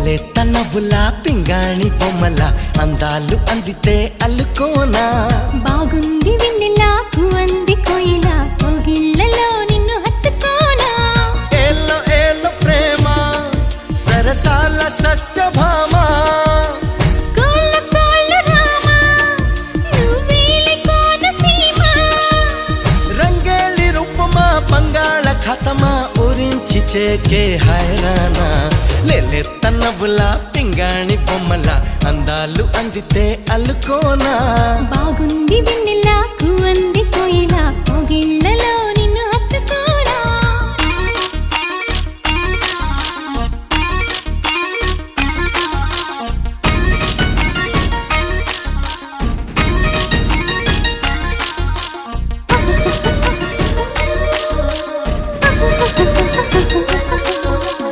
లేత నవ్వులా పింగాణి బొమ్మల అందాలు అందితే అల్లుకోనా బాగుంది వెన్నెలా అంది కోయిలా కోగిళ్ళలో నిన్ను హత్తుకోనా ఏలో ఏలో ప్రేమ సరసాల సత్యభామ కోళ్ళ కోళ్ళు రామా నువ్వేలి కోనసీమ రంగేళి రూపమా బంగాళ ఖాతమా ఊరించి చేకే హైరానా లేత నవ్వులా పింగాణి బొమ్మల అందాలు అందితే అల్లుకోనా బాగుంది వెన్నెలా అంది కోయిలా కోగిళ్ళలో